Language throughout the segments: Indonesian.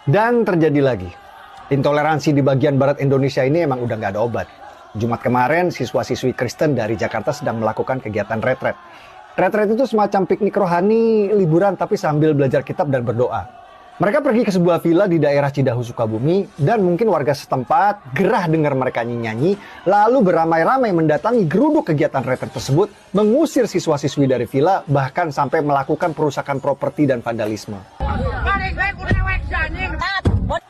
Dan terjadi lagi. Intoleransi di bagian barat Indonesia ini emang udah nggak ada obat. Jumat kemarin, siswa-siswi Kristen dari Jakarta sedang melakukan kegiatan retret. Retret itu semacam piknik rohani, liburan tapi sambil belajar kitab dan berdoa. Mereka pergi ke sebuah villa di daerah Cidahu, Sukabumi, dan mungkin warga setempat gerah dengar mereka nyanyi, lalu beramai-ramai mendatangi geruduk kegiatan retret tersebut, mengusir siswa-siswi dari villa, bahkan sampai melakukan perusakan properti dan vandalisme.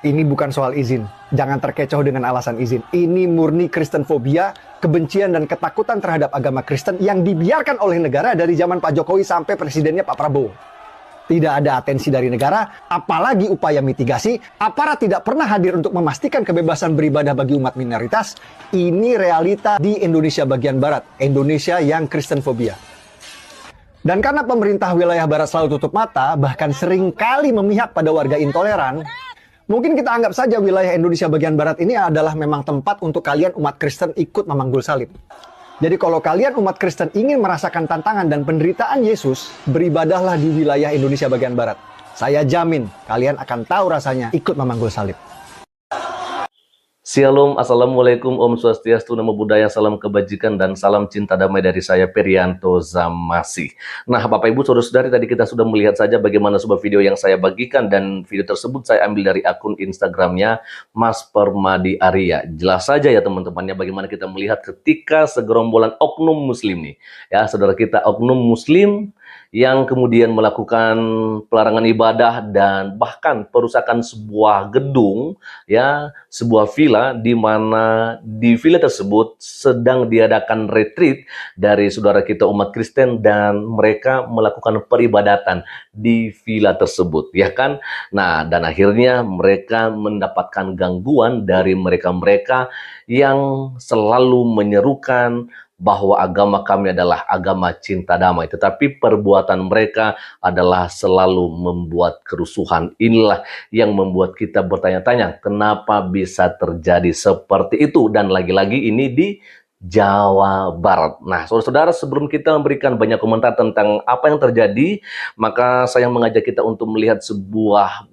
Ini bukan soal izin. Jangan terkecoh dengan alasan izin. Ini murni Kristenfobia, kebencian dan ketakutan terhadap agama Kristen yang dibiarkan oleh negara dari zaman Pak Jokowi sampai presidennya Pak Prabowo. Tidak ada atensi dari negara, apalagi upaya mitigasi. Aparat tidak pernah hadir untuk memastikan kebebasan beribadah bagi umat minoritas. Ini realita di Indonesia bagian barat, Indonesia yang Kristenfobia. Dan karena pemerintah wilayah barat selalu tutup mata, bahkan sering kali memihak pada warga intoleran, mungkin kita anggap saja wilayah Indonesia bagian barat ini adalah memang tempat untuk kalian umat Kristen ikut memanggul salib. Jadi kalau kalian umat Kristen ingin merasakan tantangan dan penderitaan Yesus, beribadahlah di wilayah Indonesia bagian barat. Saya jamin kalian akan tahu rasanya ikut memanggul salib. Shalom, Assalamualaikum, Om Swastiastu, Namo Buddhaya, salam kebajikan dan salam cinta damai dari saya, Perianto Zamasi. Nah, Bapak Ibu, Saudara-saudari, tadi kita sudah melihat saja bagaimana sebuah video yang saya bagikan, dan video tersebut saya ambil dari akun Instagramnya Mas Permadi Arya. Jelas saja ya teman-temannya bagaimana kita melihat ketika segerombolan oknum muslim nih, ya saudara kita, oknum muslim yang kemudian melakukan pelarangan ibadah dan bahkan perusakan sebuah gedung, ya, sebuah villa, di mana di villa tersebut sedang diadakan retreat dari saudara kita umat Kristen dan mereka melakukan peribadatan di villa tersebut, ya kan? Nah, dan akhirnya mereka mendapatkan gangguan dari mereka-mereka yang selalu menyerukan bahwa agama kami adalah agama cinta damai, tetapi perbuatan mereka adalah selalu membuat kerusuhan. Inilah yang membuat kita bertanya-tanya, kenapa bisa terjadi seperti itu, dan lagi-lagi ini di Jawa Barat. Nah, saudara-saudara, sebelum kita memberikan banyak komentar tentang apa yang terjadi, maka saya mengajak kita untuk melihat sebuah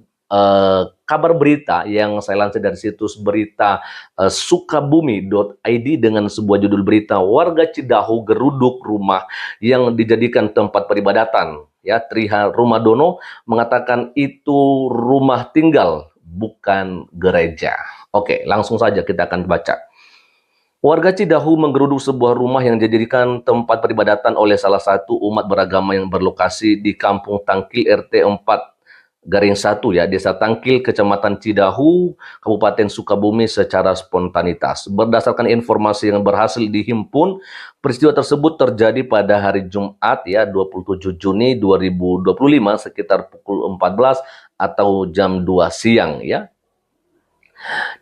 kabar berita yang saya lansir dari situs berita sukabumi.id dengan sebuah judul berita, warga Cidahu geruduk rumah yang dijadikan tempat peribadatan. Ya, Triha Rumadono mengatakan itu rumah tinggal, bukan gereja. Oke, langsung saja kita akan baca. Warga Cidahu menggeruduk sebuah rumah yang dijadikan tempat peribadatan oleh salah satu umat beragama yang berlokasi di Kampung Tangkil RT 4/1 ya, Desa Tangkil, Kecamatan Cidahu, Kabupaten Sukabumi secara spontanitas. Berdasarkan informasi yang berhasil dihimpun, peristiwa tersebut terjadi pada hari Jumat ya, 27 Juni 2025 sekitar pukul 14 atau jam 2 siang ya.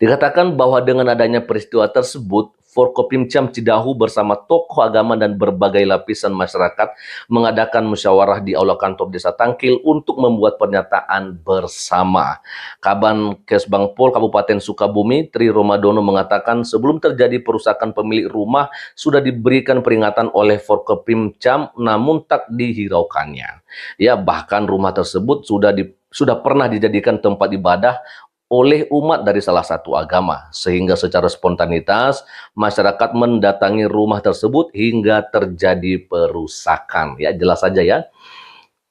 Dikatakan bahwa dengan adanya peristiwa tersebut, Forkopimcam Cidahu bersama tokoh agama dan berbagai lapisan masyarakat mengadakan musyawarah di Aula Kantor Desa Tangkil untuk membuat pernyataan bersama. Kaban Kesbangpol Kabupaten Sukabumi, Tri Romadono mengatakan sebelum terjadi perusakan, pemilik rumah sudah diberikan peringatan oleh Forkopimcam namun tak dihiraukannya. Ya, bahkan rumah tersebut sudah pernah dijadikan tempat ibadah oleh umat dari salah satu agama, sehingga secara spontanitas masyarakat mendatangi rumah tersebut hingga terjadi perusakan. Ya, jelas saja ya.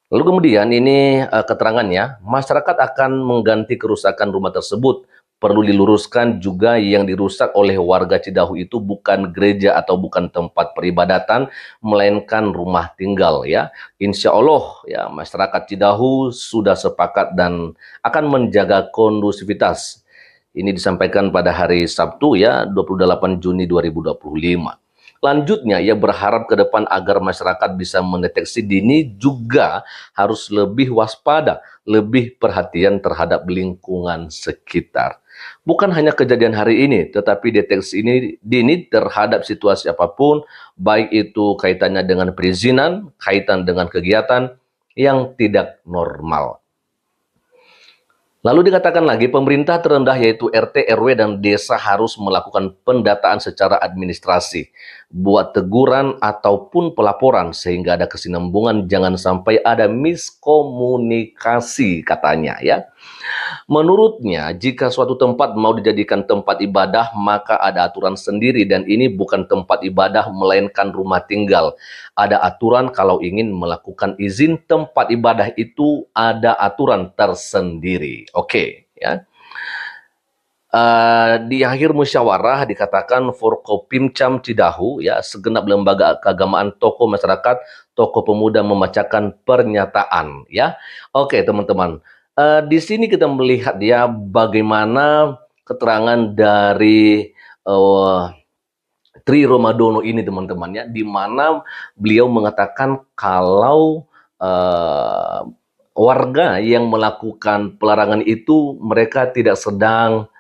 Lalu kemudian ini keterangannya, masyarakat akan mengganti kerusakan rumah tersebut. Perlu diluruskan juga yang dirusak oleh warga Cidahu itu bukan gereja atau bukan tempat peribadatan, melainkan rumah tinggal ya. Insya Allah ya, masyarakat Cidahu sudah sepakat dan akan menjaga kondusivitas. Ini disampaikan pada hari Sabtu ya, 28 Juni 2025. Lanjutnya, ia berharap ke depan agar masyarakat bisa mendeteksi dini, juga harus lebih waspada, lebih perhatian terhadap lingkungan sekitar. Bukan hanya kejadian hari ini, tetapi deteksi ini dini terhadap situasi apapun, baik itu kaitannya dengan perizinan, kaitan dengan kegiatan yang tidak normal. Lalu dikatakan lagi, pemerintah terendah yaitu RT, RW, dan desa harus melakukan pendataan secara administrasi. buat teguran ataupun pelaporan sehingga ada kesinambungan, jangan sampai ada miskomunikasi katanya ya. Menurutnya, jika suatu tempat mau dijadikan tempat ibadah, maka ada aturan sendiri dan ini bukan tempat ibadah melainkan rumah tinggal. Ada aturan kalau ingin melakukan izin tempat ibadah itu ada aturan tersendiri. Oke, ya. Di akhir musyawarah dikatakan Forkopimcam Cidahu ya segenap lembaga keagamaan, tokoh masyarakat, tokoh pemuda membacakan pernyataan ya. Oke teman-teman, di sini kita melihat ya bagaimana keterangan dari Tri Romadono ini teman-teman ya, di mana beliau mengatakan kalau warga yang melakukan pelarangan itu mereka tidak sedang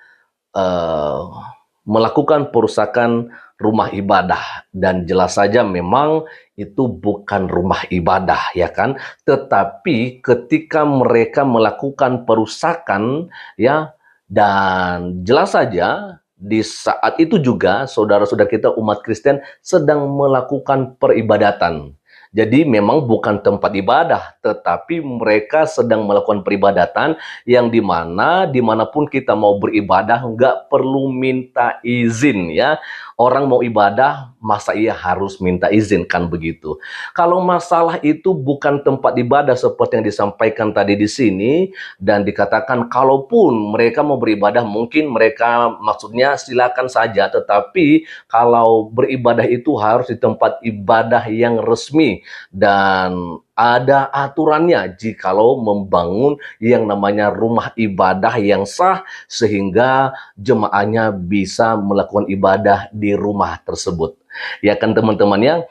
melakukan perusakan rumah ibadah, dan jelas saja memang itu bukan rumah ibadah ya kan, tetapi ketika mereka melakukan perusakan ya, dan jelas saja di saat itu juga saudara-saudara kita umat Kristen sedang melakukan peribadatan. Jadi memang bukan tempat ibadah, tetapi mereka sedang melakukan peribadatan yang dimana dimanapun kita mau beribadah nggak perlu minta izin ya. Orang mau ibadah masa ia harus minta izin, kan begitu. Kalau masalah itu bukan tempat ibadah seperti yang disampaikan tadi di sini dan dikatakan kalaupun mereka mau beribadah mungkin mereka maksudnya silakan saja, tetapi kalau beribadah itu harus di tempat ibadah yang resmi dan ada aturannya jikalau membangun yang namanya rumah ibadah yang sah sehingga jemaahnya bisa melakukan ibadah di rumah tersebut. Ya kan teman-teman ya.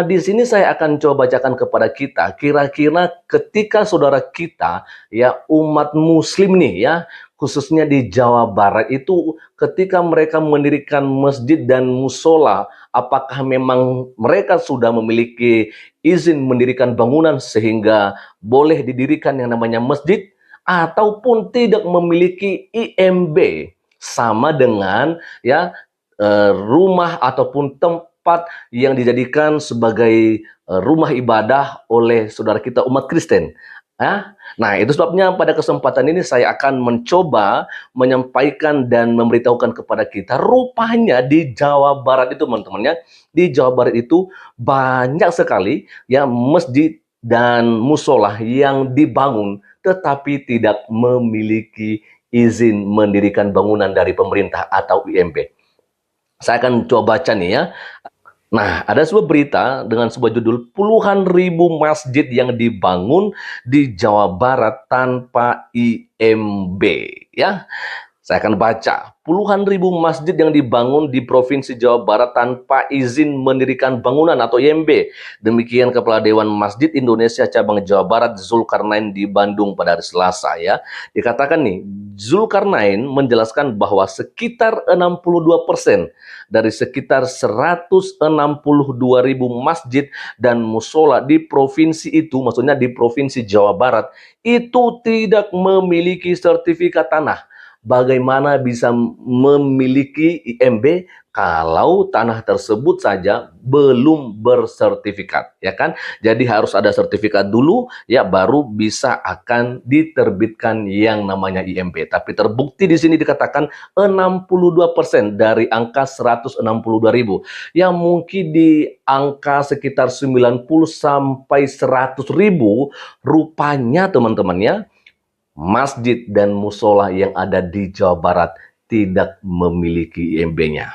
Di sini saya akan coba bacakan kepada kita, kira-kira ketika saudara kita ya umat muslim nih ya, khususnya di Jawa Barat itu ketika mereka mendirikan masjid dan musola, apakah memang mereka sudah memiliki izin mendirikan bangunan sehingga boleh didirikan yang namanya masjid, ataupun tidak memiliki IMB sama dengan ya rumah ataupun tempat yang dijadikan sebagai rumah ibadah oleh saudara kita umat Kristen. Nah, itu sebabnya pada kesempatan ini saya akan mencoba menyampaikan dan memberitahukan kepada kita, rupanya di Jawa Barat itu teman-teman ya, di Jawa Barat itu banyak sekali ya masjid dan musola yang dibangun tetapi tidak memiliki izin mendirikan bangunan dari pemerintah atau IMB. Saya akan coba baca nih ya. Nah, ada sebuah berita dengan sebuah judul puluhan ribu masjid yang dibangun di Jawa Barat tanpa IMB ya. Saya akan baca. Puluhan ribu masjid yang dibangun di Provinsi Jawa Barat tanpa izin mendirikan bangunan atau IMB. Demikian Kepala Dewan Masjid Indonesia Cabang Jawa Barat Zulkarnain di Bandung pada hari Selasa ya. Dikatakan nih, Zulkarnain menjelaskan bahwa sekitar 62% dari sekitar 162 ribu masjid dan musola di provinsi itu, maksudnya di Provinsi Jawa Barat, itu tidak memiliki sertifikat tanah. Bagaimana bisa memiliki IMB kalau tanah tersebut saja belum bersertifikat, ya kan? Jadi harus ada sertifikat dulu, ya baru bisa akan diterbitkan yang namanya IMB. Tapi terbukti di sini dikatakan 62% dari angka 162 ribu. Yang mungkin di angka sekitar 90 sampai 100 ribu, rupanya teman-teman ya, masjid dan musola yang ada di Jawa Barat tidak memiliki IMB-nya.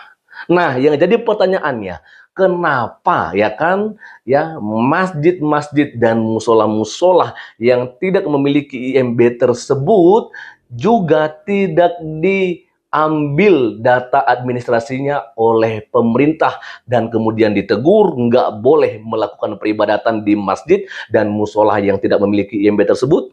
Nah, yang jadi pertanyaannya, kenapa ya kan ya masjid-masjid dan musola-musola yang tidak memiliki IMB tersebut juga tidak diambil data administrasinya oleh pemerintah dan kemudian ditegur nggak boleh melakukan peribadatan di masjid dan musola yang tidak memiliki IMB tersebut?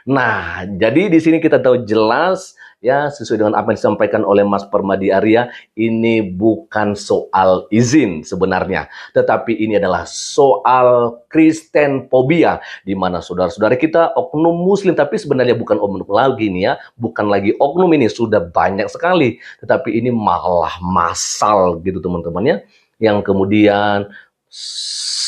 Nah, jadi di sini kita tahu jelas ya sesuai dengan apa yang disampaikan oleh Mas Permadi Arya, ini bukan soal izin sebenarnya, tetapi ini adalah soal Kristen fobia, di mana saudara-saudara kita oknum muslim, tapi sebenarnya bukan oknum lagi nih ya, bukan lagi oknum, ini sudah banyak sekali, tetapi ini malah massal gitu teman-teman ya. yang kemudian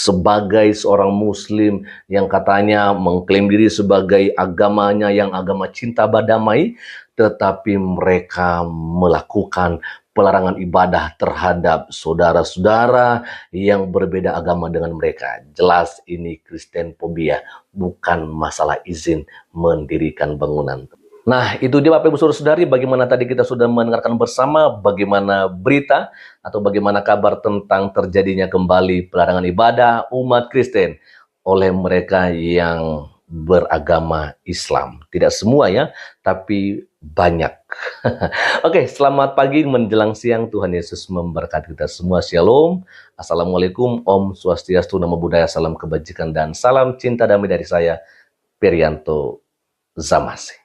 sebagai seorang muslim yang katanya mengklaim diri sebagai agamanya yang agama cinta damai, tetapi mereka melakukan pelarangan ibadah terhadap saudara-saudara yang berbeda agama dengan mereka. Jelas ini Kristenfobia, bukan masalah izin mendirikan bangunan. Nah, itu dia Bapak Ibu Saudara-saudari, bagaimana tadi kita sudah mendengarkan bersama bagaimana berita atau bagaimana kabar tentang terjadinya kembali pelarangan ibadah umat Kristen oleh mereka yang beragama Islam. Tidak semua ya, tapi banyak. Oke, selamat pagi menjelang siang. Tuhan Yesus memberkati kita semua. Shalom. Assalamualaikum. Om Swastiastu, Namo Buddhaya, salam kebajikan dan salam cinta damai dari saya, Perianto Zamasi.